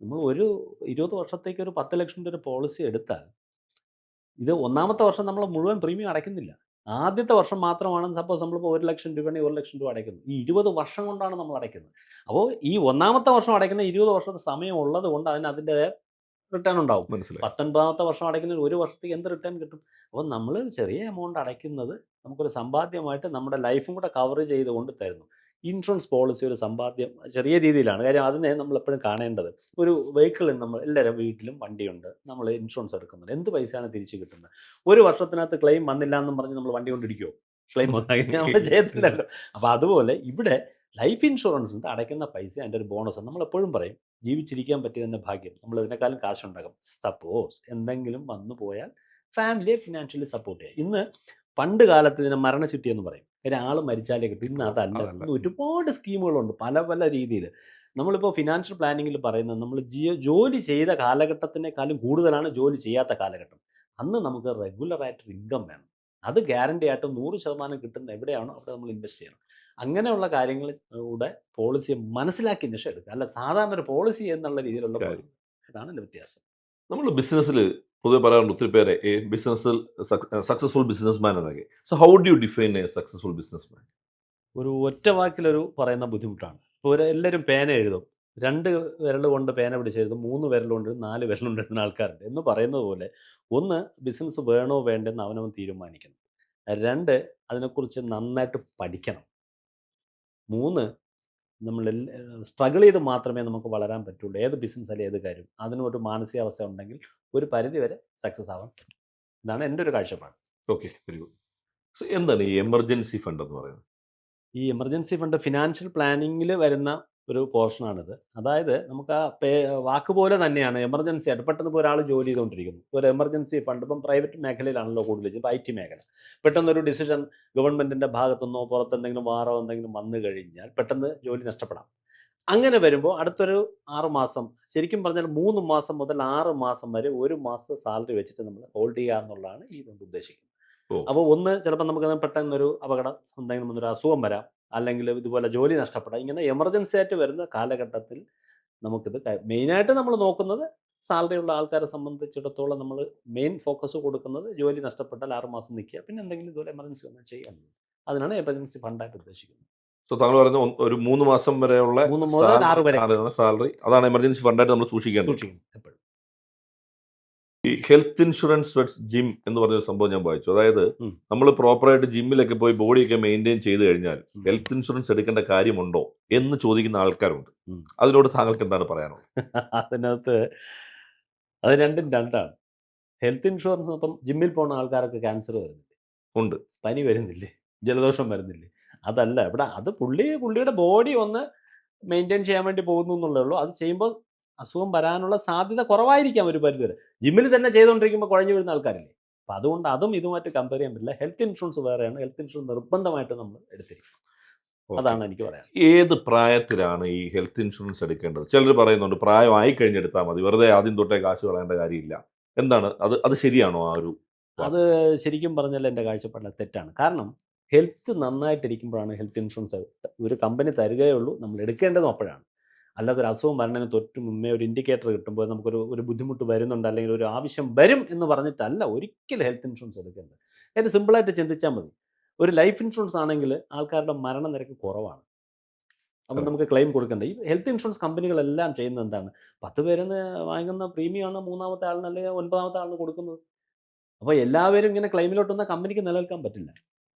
നമ്മൾ ഒരു 20 വർഷത്തേക്ക് ഒരു 10 ലക്ഷം ഒരു പോളിസി എടുത്താൽ ഇത് ഒന്നാമത്തെ വർഷം നമ്മൾ മുഴുവൻ പ്രീമിയം അടയ്ക്കുന്നില്ല. ആദ്യത്തെ വർഷം മാത്രമാണ് സപ്പോസ് നമ്മളിപ്പോൾ 1 ലക്ഷം രൂപയാണെങ്കിൽ 1 ലക്ഷം രൂപ അടയ്ക്കുന്നു. ഈ 20 വർഷം കൊണ്ടാണ് നമ്മൾ അടയ്ക്കുന്നത്. അപ്പോൾ ഈ ഒന്നാമത്തെ വർഷം അടയ്ക്കുന്ന 20 വർഷത്തെ സമയം ഉള്ളത് കൊണ്ട് അതിൻ്റെ റിട്ടേൺ ഉണ്ടാവും. മനസ്സിലായി. 19ാമത്തെ വർഷം അടയ്ക്കുന്ന ഒരു വർഷത്തേക്ക് എന്ത് റിട്ടേൺ കിട്ടും? അപ്പോൾ നമ്മൾ ചെറിയ എമൗണ്ട് അടയ്ക്കുന്നത് നമുക്കൊരു സമ്പാദ്യമായിട്ട് നമ്മുടെ ലൈഫും കൂടെ കവർ ചെയ്തുകൊണ്ട് തരുന്നു. ഇൻഷുറൻസ് പോളിസി ഒരു സമ്പാദ്യം ചെറിയ രീതിയിലാണ്. കാര്യം അതിനെ നമ്മളെപ്പോഴും കാണേണ്ടത്. ഒരു വെഹിക്കിളിൽ നമ്മൾ എല്ലാവരും വീട്ടിലും വണ്ടിയുണ്ട്. നമ്മൾ ഇൻഷുറൻസ് എടുക്കുന്നുണ്ട്. എന്ത് പൈസയാണ് തിരിച്ച് കിട്ടുന്നത്? ഒരു വർഷത്തിനകത്ത് ക്ലെയിം വന്നില്ല എന്നും പറഞ്ഞ് നമ്മൾ വണ്ടി കൊണ്ടിരിക്കുമോ? ക്ലെയിം വന്നാൽ നമ്മൾ ചെയ്യത്തില്ലല്ലോ. അപ്പോൾ അതുപോലെ ഇവിടെ ലൈഫ് ഇൻഷുറൻസിൻ്റെ അടയ്ക്കുന്ന പൈസ അതിൻ്റെ ഒരു ബോണസ്. നമ്മളെപ്പോഴും പറയും ജീവിച്ചിരിക്കാൻ പറ്റിയതിൻ്റെ ഭാഗ്യം. നമ്മൾ ഇതിനേക്കാളും കാശുണ്ടാകും. സപ്പോസ് എന്തെങ്കിലും വന്നു പോയാൽ ഫാമിലിയെ ഫിനാൻഷ്യലി സപ്പോർട്ട് ചെയ്യുക. ഇന്ന് പണ്ട് കാലത്ത് ഇതിനെ മരണച്ചിട്ടി എന്ന് പറയും. ഒരാൾ മരിച്ചാലേ കിട്ടും. ഇന്ന് അതല്ല. ഇന്ന് ഒരുപാട് സ്കീമുകളുണ്ട് പല പല രീതിയിൽ. നമ്മളിപ്പോൾ ഫിനാൻഷ്യൽ പ്ലാനിങ്ങിൽ പറയുന്നത് നമ്മൾ ജോലി ചെയ്ത കാലഘട്ടത്തിനേക്കാളും കൂടുതലാണ് ജോലി ചെയ്യാത്ത കാലഘട്ടം. അന്ന് നമുക്ക് റെഗുലറായിട്ടൊരു ഇൻകം വേണം. അത് ഗ്യാരണ്ടി ആയിട്ട് 100% കിട്ടുന്ന എവിടെയാണോ അവിടെ നമ്മൾ ഇൻവെസ്റ്റ് ചെയ്യണം. അങ്ങനെയുള്ള കാര്യങ്ങളിലൂടെ പോളിസിയെ മനസ്സിലാക്കിയതിന് ശേഷം എടുക്കുക. അല്ല സാധാരണ ഒരു പോളിസി എന്നുള്ള രീതിയിലുള്ള പോളിസി. അതാണ് എൻ്റെ വ്യത്യാസം. നമ്മൾ ബിസിനസ്സിൽ പൊതുവെ പറയാറുണ്ട് ഒത്തിരി പേരെ ഈ ബിസിനസ്സിൽ സക്സസ്ഫുൾ ബിസിനസ് മാൻ എന്നൊക്കെ. So how do you define A successful business man? ഒരു ഒറ്റ വാക്കിലൊരു പറയുന്ന ബുദ്ധിമുട്ടാണ്. ഇപ്പോൾ എല്ലാവരും പേന എഴുതും. 2 വിരൽ കൊണ്ട് പേന പിടിച്ചെഴുതും, 3 വിരൽ കൊണ്ട് 4 വിരൽ കൊണ്ട് എഴുതുന്ന ആൾക്കാരുണ്ട്. എന്ന് പറയുന്നത് പോലെ ഒന്ന് ബിസിനസ് വേണോ വേണ്ടെന്ന് അവനവൻ തീരുമാനിക്കണം. 2 അതിനെക്കുറിച്ച് നന്നായിട്ട് പഠിക്കണം. 3 നമ്മൾ സ്ട്രഗിൾ ചെയ്ത് മാത്രമേ നമുക്ക് വളരാൻ പറ്റുള്ളൂ. ഏത് ബിസിനസ് അല്ലെങ്കിൽ ഏത് കാര്യം അതിനൊരു മാനസികാവസ്ഥ ഉണ്ടെങ്കിൽ ഒരു പരിധി വരെ സക്സസ് ആവാൻ. ഇതാണ് എൻ്റെ ഒരു കാഴ്ചപ്പാട്. Okay, very good. സോ എന്താണ് ഈ എമർജൻസി ഫണ്ട് എന്ന് പറയുന്നത്? ഈ എമർജൻസി ഫണ്ട് ഫിനാൻഷ്യൽ പ്ലാനിങ്ങിൽ വരുന്ന ഒരു പോർഷനാണിത്. അതായത് നമുക്ക് ആ വാക്ക് പോലെ തന്നെയാണ് എമർജൻസി ആയിട്ട് പെട്ടെന്ന് ഇപ്പോൾ ഒരാൾ ജോലി ചെയ്തുകൊണ്ടിരിക്കുന്നു. ഒരു എമർജൻസി ഫണ്ട് ഇപ്പം പ്രൈവറ്റ് മേഖലയിലാണല്ലോ കൂടുതൽ, ഇപ്പോൾ IT മേഖല. പെട്ടെന്നൊരു ഡിസിഷൻ ഗവൺമെൻറ്റിൻ്റെ ഭാഗത്തുനിന്നോ പുറത്തെന്തെങ്കിലും വാറോ എന്തെങ്കിലും വന്നു കഴിഞ്ഞാൽ പെട്ടെന്ന് ജോലി നഷ്ടപ്പെടാം. അങ്ങനെ വരുമ്പോൾ അടുത്തൊരു 6 മാസം, ശരിക്കും പറഞ്ഞാൽ 3 മാസം മുതൽ 6 മാസം വരെ 1 മാസത്തെ സാലറി വെച്ചിട്ട് നമ്മൾ ഹോൾഡ് ചെയ്യുക എന്നുള്ളതാണ് ഇതുകൊണ്ട് ഉദ്ദേശിക്കുന്നത്. അപ്പോൾ ഒന്ന് ചിലപ്പോൾ നമുക്ക് പെട്ടെന്നൊരു അപകടം, എന്തെങ്കിലും ഒരു അസുഖം വരാം, അല്ലെങ്കിൽ ഇതുപോലെ ജോലി നഷ്ടപ്പെടാം. ഇങ്ങനെ എമർജൻസി ആയിട്ട് വരുന്ന കാലഘട്ടത്തിൽ നമുക്കിത് മെയിനായിട്ട് നമ്മൾ നോക്കുന്നത് സാലറി ഉള്ള ആൾക്കാരെ സംബന്ധിച്ചിടത്തോളം നമ്മൾ മെയിൻ ഫോക്കസ് കൊടുക്കുന്നത് ജോലി നഷ്ടപ്പെട്ടാൽ 6 മാസം നിൽക്കുക, പിന്നെ എന്തെങ്കിലും ഇതുപോലെ എമർജൻസി വന്നാൽ ചെയ്യാൻ. അതിനാണ് എമർജൻസി ഫണ്ടായിട്ട് ഉദ്ദേശിക്കുന്നത്. സോ താങ്കൾ പറയുന്ന ഒരു 3 മാസം വരെയുള്ള 3 മുതൽ 6 വരെ സാലറി, അതാണ് എമർജൻസി ഫണ്ടായിട്ട് നമ്മൾ സൂക്ഷിക്കേണ്ടത്. എപ്പോഴും ഈ ഹെൽത്ത് ഇൻഷുറൻസ് വെറ്റ്സ് ജിം എന്ന് പറഞ്ഞൊരു സംഭവം ഞാൻ വായിച്ചു. അതായത് നമ്മൾ പ്രോപ്പറായിട്ട് ജിമ്മിലൊക്കെ പോയി ബോഡിയൊക്കെ മെയിൻറ്റെയിൻ ചെയ്ത് കഴിഞ്ഞാൽ ഹെൽത്ത് ഇൻഷുറൻസ് എടുക്കേണ്ട കാര്യമുണ്ടോ എന്ന് ചോദിക്കുന്ന ആൾക്കാരുണ്ട്. അതിനോട് താങ്കൾക്ക് എന്താണ് പറയാനുള്ളത്? അതിനകത്ത് അത് രണ്ടാണ്. ഹെൽത്ത് ഇൻഷുറൻസ് ഇപ്പം ജിമ്മിൽ പോകുന്ന ആൾക്കാർക്ക് ക്യാൻസർ വരുന്നില്ലേ? ഉണ്ട്. പനി വരുന്നില്ലേ? ജലദോഷം വരുന്നില്ലേ? അതല്ല ഇവിടെ. അത് പുള്ളിയുടെ ബോഡി ഒന്ന് മെയിൻറ്റെയിൻ ചെയ്യാൻ വേണ്ടി പോകുന്നു എന്നുള്ളേ ഉള്ളൂ. അത് ചെയ്യുമ്പോൾ അസുഖം വരാനുള്ള സാധ്യത കുറവായിരിക്കാം ഒരു പരിധി വരെ. ജിമ്മിൽ തന്നെ ചെയ്തുകൊണ്ടിരിക്കുമ്പോൾ കുഴഞ്ഞു വീഴുന്ന ആൾക്കാരില്ലേ? അപ്പോൾ അതുകൊണ്ട് അതും ഇതുമായിട്ട് കമ്പയർ ചെയ്യാൻ പറ്റില്ല. ഹെൽത്ത് ഇൻഷുറൻസ് വേറെയാണ്. ഹെൽത്ത് ഇൻഷുറൻസ് നിർബന്ധമായിട്ട് നമ്മൾ എടുത്തിരിക്കും. അതാണ് എനിക്ക് പറയാം. ഏത് പ്രായത്തിലാണ് ഈ ഹെൽത്ത് ഇൻഷുറൻസ് എടുക്കേണ്ടത്? ചിലർ പറയുന്നുണ്ട് പ്രായമായി കഴിഞ്ഞെടുത്താൽ മതി, വെറുതെ ആദ്യം തൊട്ടേ കാശ് കളയേണ്ട കാര്യമില്ല. എന്താണ് അത് ശരിയാണോ? അത് ശരിക്കും പറഞ്ഞാൽ എൻ്റെ കാഴ്ചപ്പാടിൽ തെറ്റാണ്. കാരണം ഹെൽത്ത് നന്നായിട്ടിരിക്കുമ്പോഴാണ് ഹെൽത്ത് ഇൻഷുറൻസ് ഒരു കമ്പനി തരികയുള്ളൂ. നമ്മൾ എടുക്കേണ്ടതും അപ്പോഴാണ്. അല്ലാതെ ഒരു അസുഖം വരണതിന് തൊട്ട് മുമ്പേ ഒരു ഇൻഡിക്കേറ്റർ കിട്ടുമ്പോൾ നമുക്കൊരു ബുദ്ധിമുട്ട് വരുന്നുണ്ട്, അല്ലെങ്കിൽ ഒരു ആവശ്യം വരും എന്ന് പറഞ്ഞിട്ടല്ല ഒരിക്കലും ഹെൽത്ത് ഇൻഷുറൻസ് എടുക്കേണ്ടത്. അതിന് സിമ്പിളായിട്ട് ചിന്തിച്ചാൽ മതി. ഒരു ലൈഫ് ഇൻഷുറൻസ് ആണെങ്കിൽ ആൾക്കാരുടെ മരണനിരക്ക് കുറവാണ്. അപ്പം നമുക്ക് ക്ലെയിം കൊടുക്കണ്ട. ഈ ഹെൽത്ത് ഇൻഷുറൻസ് കമ്പനികളെല്ലാം ചെയ്യുന്നത് എന്താണ്? 10 പേരിന്ന് വാങ്ങുന്ന പ്രീമിയമാണ് മൂന്നാമത്തെ ആളിന് അല്ലെങ്കിൽ 9ാമത്തെ ആളിന് കൊടുക്കുന്നത്. അപ്പോൾ എല്ലാവരും ഇങ്ങനെ ക്ലെയിമിലോട്ട് വന്നാൽ കമ്പനിക്ക് നിലനിൽക്കാൻ പറ്റില്ല.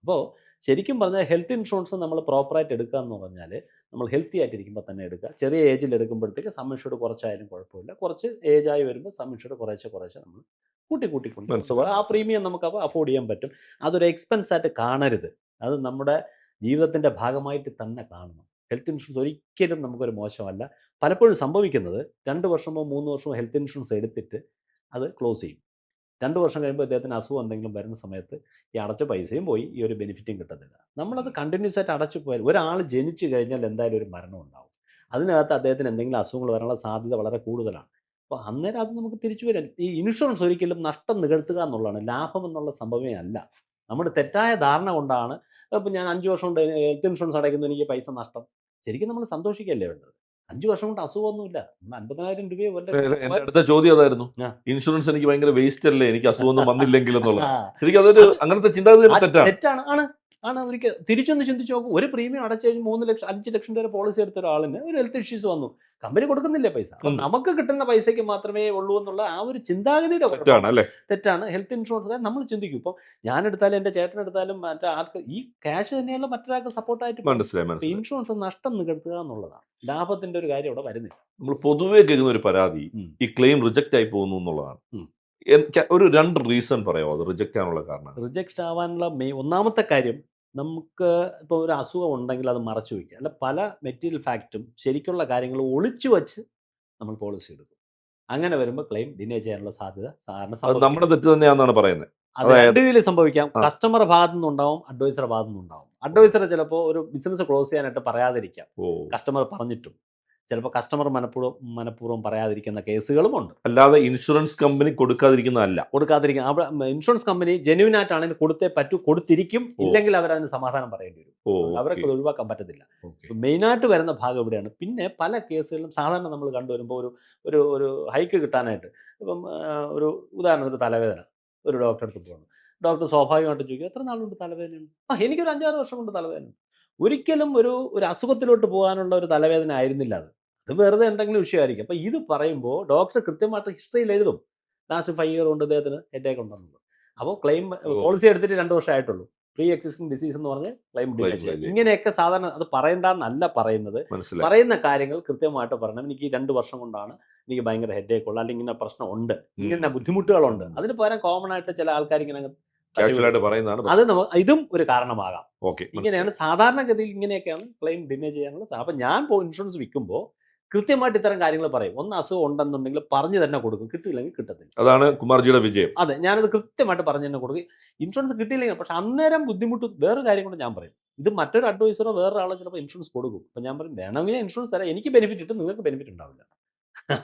അപ്പോൾ ശരിക്കും പറഞ്ഞാൽ ഹെൽത്ത് ഇൻഷുറൻസ് നമ്മൾ പ്രോപ്പറായിട്ട് എടുക്കുക എന്ന് പറഞ്ഞാൽ നമ്മൾ ഹെൽത്തി ആയിട്ടിരിക്കുമ്പോൾ തന്നെ എടുക്കുക. ചെറിയ ഏജിൽ എടുക്കുമ്പോഴത്തേക്ക് സം ഇൻഷ്യൂർഡ് കുറച്ചായാലും കുഴപ്പമില്ല. കുറച്ച് ഏജായി വരുമ്പോൾ സം ഇൻഷ്യൂർഡ് കുറേശ്ശെ നമ്മൾ കൂട്ടിക്കൊണ്ട് മനസ്സിലായി. ആ പ്രീമിയം നമുക്ക് അപ്പോൾ അഫോർഡ് ചെയ്യാൻ പറ്റും. അതൊരു എക്സ്പെൻസ് ആയിട്ട് കാണരുത്. അത് നമ്മുടെ ജീവിതത്തിൻ്റെ ഭാഗമായിട്ട് തന്നെ കാണണം. ഹെൽത്ത് ഇൻഷുറൻസ് ഒരിക്കലും നമുക്കൊരു മോശമല്ല. പലപ്പോഴും സംഭവിക്കുന്നത് 2 വർഷമോ 3 വർഷമോ ഹെൽത്ത് ഇൻഷുറൻസ് എടുത്തിട്ട് അത് ക്ലോസ് ചെയ്യും. 2 വർഷം കഴിയുമ്പോൾ ഇദ്ദേഹത്തിന് അസുഖം എന്തെങ്കിലും വരുന്ന സമയത്ത് ഈ അടച്ച പൈസയും പോയി, ഈ ഒരു ബെനിഫിറ്റും കിട്ടത്തില്ല. നമ്മളത് കണ്ടിന്യൂസ് ആയിട്ട് അടച്ചു പോയാൽ ഒരാൾ ജനിച്ചു കഴിഞ്ഞാൽ എന്തായാലും ഒരു മരണം ഉണ്ടാവും. അതിനകത്ത് അദ്ദേഹത്തിന് എന്തെങ്കിലും അസുഖങ്ങൾ വരാനുള്ള സാധ്യത വളരെ കൂടുതലാണ്. അപ്പോൾ അന്നേരം അത് നമുക്ക് തിരിച്ചു വരാൻ ഈ ഇൻഷുറൻസ് ഒരിക്കലും നഷ്ടം നികഴ്ത്തുക എന്നുള്ളതാണ്. ലാഭം എന്നുള്ള സംഭവമേ അല്ല. നമ്മുടെ തെറ്റായ ധാരണ കൊണ്ടാണ് ഇപ്പോൾ ഞാൻ 5 വർഷം കൊണ്ട് ഹെൽത്ത് ഇൻഷുറൻസ് അടയ്ക്കുന്നു, എനിക്ക് പൈസ നഷ്ടം. ശരിക്കും നമ്മൾ സന്തോഷിക്കുകയല്ലേ വേണ്ടത്. 5 വർഷം കൊണ്ട് അസുഖമൊന്നുമില്ല. നമ്മൾ 50,000 രൂപയോ എന്റെ അടുത്ത ചോദ്യം അതായിരുന്നു. ആ. ഇൻഷുറൻസ് എനിക്ക് ഭയങ്കര വേസ്റ്റ് അല്ലേ, എനിക്ക് അസുഖമൊന്നും വന്നില്ലെങ്കിൽ എന്നുള്ളത്. ആ. ശരിക്കും അതൊരു അങ്ങനത്തെ ചിന്താഗതി തെറ്റാണ്. തെറ്റാണ്. ആണ് ഒരിക്കൽ തിരിച്ചൊന്ന് ചിന്തിച്ച് നോക്കും. ഒരു പ്രീമിയം അടച്ചു കഴിഞ്ഞ് 3 ലക്ഷം 5 ലക്ഷം രൂപ പോളിസി എടുത്ത ഒരാളിന് ഒരു ഹെൽത്ത് ഇഷ്യൂസ് വന്നു, കമ്പനി കൊടുക്കുന്നില്ലേ പൈസ. അപ്പം നമുക്ക് കിട്ടുന്ന പൈസയ്ക്ക് മാത്രമേ ഉള്ളൂ എന്നുള്ള ആ ഒരു ചിന്താഗതിയുടെ തെറ്റാണ് അല്ലേ? തെറ്റാണ്. ഹെൽത്ത് ഇൻഷുറൻസ് നമ്മൾ ചിന്തിക്കും. ഇപ്പം ഞാനെടുത്താലും എൻ്റെ ചേട്ടനെടുത്താലും മറ്റേ ആൾക്ക് ഈ ക്യാഷ് തന്നെയുള്ള മറ്റൊരാൾക്ക് സപ്പോർട്ടായിട്ട് മനസ്സിലായി. ഇൻഷുറൻസ് നഷ്ടം നികഴ്ത്തുക എന്നുള്ളതാണ്. ലാഭത്തിന്റെ ഒരു കാര്യം അവിടെ വരുന്നില്ല. നമ്മൾ പൊതുവെ കേൾക്കുന്ന ഒരു പരാതി ഈ ക്ലെയിം റിജക്റ്റ് ആയി പോകുന്നു എന്നുള്ളതാണ്. ഒരു 2 റീസൺ പറയാമോ അത് റിജക്റ്റ് ആവാനുള്ള കാരണം? റിജക്റ്റ് ആവാനുള്ള ഒന്നാമത്തെ കാര്യം, നമുക്ക് ഇപ്പോൾ ഒരു അസുഖം ഉണ്ടെങ്കിൽ അത് മറച്ചു വയ്ക്കുക. അല്ല, പല മെറ്റീരിയൽ ഫാക്റ്റും ശരിക്കുള്ള കാര്യങ്ങൾ ഒളിച്ചു വച്ച് നമ്മൾ പോളിസി എടുക്കും. അങ്ങനെ വരുമ്പോൾ ക്ലെയിം ഡിനേ ചെയ്യാനുള്ള സാധ്യത സാധാരണ അത് നമ്മുടെ തെറ്റ് തന്നെയാണെന്നാണ് പറയുന്നത്. അത് രണ്ട് രീതിയിൽ സംഭവിക്കാം. കസ്റ്റമർ ഭാഗത്തു നിന്നുണ്ടാവും, അഡ്വൈസർ ഭാഗത്തു നിന്നുണ്ടാവും. അഡ്വൈസർ ചിലപ്പോൾ ഒരു ബിസിനസ് ക്ലോസ് ചെയ്യാനായിട്ട് പറയാതിരിക്കാം, കസ്റ്റമർ പറഞ്ഞിട്ടും. ചിലപ്പോൾ കസ്റ്റമർ മനഃപൂർവ്വം പറയാതിരിക്കുന്ന കേസുകളും ഉണ്ട്. അല്ലാതെ ഇൻഷുറൻസ് കമ്പനി കൊടുക്കാതിരിക്കുന്നതല്ല. ഇൻഷുറൻസ് കമ്പനി ജെന്യൂൻ ആയിട്ടാണെങ്കിൽ കൊടുത്തേ പറ്റൂ, കൊടുത്തിരിക്കും. ഇല്ലെങ്കിൽ അവരതിന് സമാധാനം പറയേണ്ടി വരും. അവരൊക്കെ അത് ഒഴിവാക്കാൻ പറ്റത്തില്ല. മെയിനായിട്ട് വരുന്ന ഭാഗം ഇവിടെയാണ്. പിന്നെ പല കേസുകളിലും സാധാരണ നമ്മൾ കണ്ടുവരുമ്പോൾ ഒരു ഹൈക്ക് കിട്ടാനായിട്ട്, ഇപ്പം ഒരു ഉദാഹരണത്തിന് തലവേദന, ഒരു ഡോക്ടറെ അടുത്ത് പോകണം. ഡോക്ടർ സ്വാഭാവികമായിട്ട് ചോദിക്കും, എത്ര നാളുകൊണ്ട് തലവേദനയുണ്ട്? എനിക്കൊരു 5-6 വർഷം കൊണ്ട് തലവേദന. ഒരിക്കലും ഒരു അസുഖത്തിലോട്ട് പോകാനുള്ള ഒരു തലവേദന ആയിരുന്നില്ല അത് വെറുതെ എന്തെങ്കിലും വിഷയമായിരിക്കും. അപ്പോൾ ഇത് പറയുമ്പോൾ ഡോക്ടർ കൃത്യമായിട്ട് ഹിസ്റ്ററിയിൽ എഴുതും, ലാസ്റ്റ് 5 ഇയർ കൊണ്ട് ഇദ്ദേഹത്തിന് ഹെഡേക്ക് ഉണ്ടെന്നുള്ളത്. അപ്പോൾ ക്ലെയിം പോളിസി എടുത്തിട്ട് 2 വർഷം ആയിട്ടുള്ളൂ, പ്രീ എക്സിസ്റ്റിംഗ് ഡിസീസ് എന്ന് പറഞ്ഞ് ക്ലെയിം ഡിലേ ചെയ്യും. ഇങ്ങനെയൊക്കെ സാധാരണ അത് പറയണ്ടെന്നല്ല പറയുന്നത്. പറയുന്ന കാര്യങ്ങൾ കൃത്യമായിട്ട് പറയണം. എനിക്ക് 2 വർഷം കൊണ്ടാണ് എനിക്ക് ഭയങ്കര ഹെഡേക്ക് ഉള്ളത്, അല്ലെങ്കിൽ ഇങ്ങനെ പ്രശ്നം ഉണ്ട്, ഇങ്ങനെ ബുദ്ധിമുട്ടുകളുണ്ട്. അതിന് പകരം കോമൺ ആയിട്ട് ചില ആൾക്കാർ ഇങ്ങനെ അത് ഇതും ഒരു കാരണമാകാം. ഇങ്ങനെയാണ് സാധാരണഗതിയിൽ, ഇങ്ങനെയൊക്കെയാണ് ക്ലെയിം ഡിനേ ചെയ്യാനുള്ളത്. അപ്പം ഞാൻ ഇൻഷുറൻസ് വിൽക്കുമ്പോൾ കൃത്യമായിട്ട് ഇത്തരം കാര്യങ്ങൾ പറയും. ഒന്ന് അസുഖം ഉണ്ടെന്നുണ്ടെങ്കിൽ പറഞ്ഞു തന്നെ കൊടുക്കും, കിട്ടിയില്ലെങ്കിൽ കിട്ടത്തില്ല. അതാണ് കുമാർജിയുടെ വിജയം. അതെ, ഞാനത് കൃത്യമായിട്ട് പറഞ്ഞു തന്നെ കൊടുക്കും. ഇൻഷുറൻസ് കിട്ടിയില്ലെങ്കിൽ പക്ഷെ അന്നേരം ബുദ്ധിമുട്ട് വേറെ കാര്യം കൊണ്ട് ഞാൻ പറയും. ഇത് മറ്റൊരു അഡ്വൈസറോ വേറൊരാളോ ചിലപ്പോൾ ഇൻഷുറൻസ് കൊടുക്കും. അപ്പം ഞാൻ പറയും, വേണമെങ്കിൽ ഇൻഷുറൻസ് തരാം, എനിക്ക് ബെനിഫിറ്റ് കിട്ടും, നിങ്ങൾക്ക് ബെനിഫിറ്റ് ഉണ്ടാവില്ല.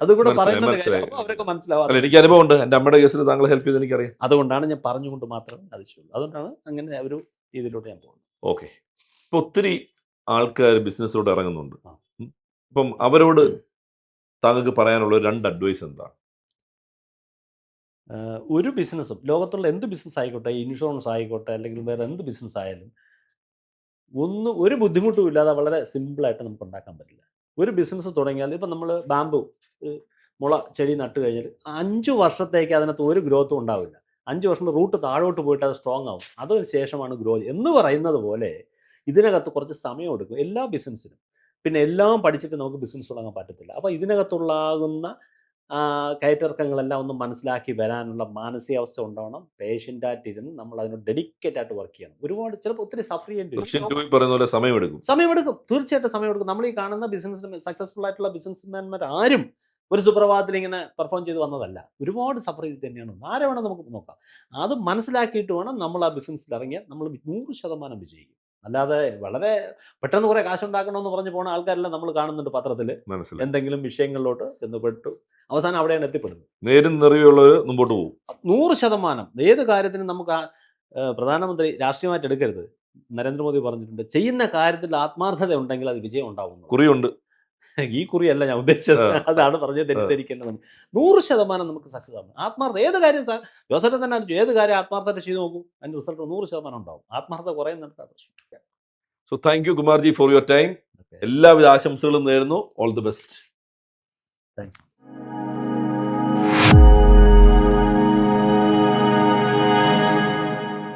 അതുകൂടെ പറയുന്നത് അവരൊക്കെ മനസ്സിലാവും. എനിക്ക് അനുഭവമുണ്ട്, എൻ്റെ അമ്മയുടെ കേസിൽ താങ്കൾ ഹെൽപ്പ് ചെയ്ത് എനിക്കറിയാം. അതുകൊണ്ടാണ് ഞാൻ പറഞ്ഞുകൊണ്ട് മാത്രമേ ആവശ്യമുള്ളൂ. അതുകൊണ്ടാണ് അങ്ങനെ ഒരു രീതിയിലോട്ട് ഞാൻ പോകുന്നത്. ഓക്കെ. ഇപ്പൊ ഒത്തിരി ആൾക്കാർ ബിസിനസ്സിലോട്ട് ഇറങ്ങുന്നുണ്ട്. ഇപ്പം അവരോട് താങ്കൾക്ക് പറയാനുള്ള 2 അഡ്വൈസ് എന്താണ്? ഒരു ബിസിനസ്സും, ലോകത്തുള്ള എന്ത് ബിസിനസ് ആയിക്കോട്ടെ, ഇൻഷുറൻസ് ആയിക്കോട്ടെ, അല്ലെങ്കിൽ വേറെ എന്ത് ബിസിനസ് ആയാലും ഒരു ബുദ്ധിമുട്ടും ഇല്ലാതെ വളരെ സിമ്പിളായിട്ട് നമുക്ക് ഉണ്ടാക്കാൻ പറ്റില്ല. ഒരു ബിസിനസ് തുടങ്ങിയാൽ, ഇപ്പം നമ്മൾ ബാമ്പു മുള ചെടി നട്ട് കഴിഞ്ഞാൽ 5 വർഷത്തേക്ക് അതിനകത്ത് ഒരു ഗ്രോത്തും ഉണ്ടാവില്ല. 5 വർഷം റൂട്ട് താഴോട്ട് പോയിട്ട് അത് സ്ട്രോങ് ആവും. അതിന് ശേഷമാണ് ഗ്രോത്ത് എന്ന് പറയുന്നത് പോലെ ഇതിനകത്ത് കുറച്ച് സമയം എടുക്കും എല്ലാ ബിസിനസ്സിനും. പിന്നെ എല്ലാം പഠിച്ചിട്ട് നമുക്ക് ബിസിനസ് തുടങ്ങാൻ പറ്റത്തില്ല. അപ്പോൾ ഇതിനകത്തുള്ളാകുന്ന കയറ്റിറക്കങ്ങളെല്ലാം ഒന്ന് മനസ്സിലാക്കി വരാനുള്ള മാനസികാവസ്ഥ ഉണ്ടാവണം. പേഷ്യൻ്റായിട്ടിരുന്ന് നമ്മൾ അതിനോട് ഡെഡിക്കേറ്റ് ആയിട്ട് വർക്ക് ചെയ്യണം. ഒരുപാട് ചിലപ്പോൾ ഒത്തിരി സഫർ ചെയ്യേണ്ടി വരും. സമയമെടുക്കും, തീർച്ചയായിട്ടും സമയമെടുക്കും. നമ്മൾ ഈ കാണുന്ന ബിസിനസ് സക്സസ്ഫുൾ ആയിട്ടുള്ള ബിസിനസ്മാൻമാർ ആരും ഒരു സുപ്രഭാതത്തിൽ ഇങ്ങനെ പെർഫോം ചെയ്ത് വന്നതല്ല. ഒരുപാട് സഫർ ചെയ്തിട്ട് തന്നെയാണ്. ആരെ വേണം നമുക്ക് നോക്കാം. അത് മനസ്സിലാക്കിയിട്ട് വേണം നമ്മൾ ആ ബിസിനസ്സിൽ ഇറങ്ങിയാൽ നമ്മൾ 100% വിജയിക്കും. അല്ലാതെ വളരെ പെട്ടെന്ന് കുറേ കാശുണ്ടാക്കണമെന്ന് പറഞ്ഞ് പോകുന്ന ആൾക്കാരെല്ലാം നമ്മൾ കാണുന്നുണ്ട് പത്രത്തിൽ. എന്തെങ്കിലും വിഷയങ്ങളിലോട്ട് ചെന്നപ്പെട്ടു അവസാനം അവിടെയാണ് എത്തിപ്പെടുന്നത്. നേരും നിറവുള്ളവർ മുമ്പോട്ട് പോകും. 100% ഏത് കാര്യത്തിനും നമുക്ക് പ്രധാനമന്ത്രി രാഷ്ട്രീയമായിട്ട് എടുക്കരുത്. നരേന്ദ്രമോദി പറഞ്ഞിട്ടുണ്ട്, ചെയ്യുന്ന കാര്യത്തിൽ ആത്മാർത്ഥത ഉണ്ടെങ്കിൽ അത് വിജയം ഉണ്ടാവുന്നു. കുറിയുണ്ട്. ഈ കുറിയല്ല ഞാൻ ഉദ്ദേശിച്ചത്, അതാണ് പറഞ്ഞത്, തെറ്റിദ്ധരിക്കേണ്ടത്. 100% നമുക്ക് സക്സസ് ആവും. ആത്മാർത്ഥത ഏത് കാര്യം ജോസഫ് തന്നെ അടിച്ചു, ഏത് കാര്യം ആത്മാർത്ഥത ചെയ്ത് നോക്കൂ, അതിൻ്റെ റിസൾട്ട് 100% ഉണ്ടാവും. ആത്മാർത്ഥത കുറയുന്നിടത്താണ് പ്രശ്നം. So thank you Kumarji for your time. എല്ലാവിധ ആശംസകളും നേരുന്നു. All the best. Thank you.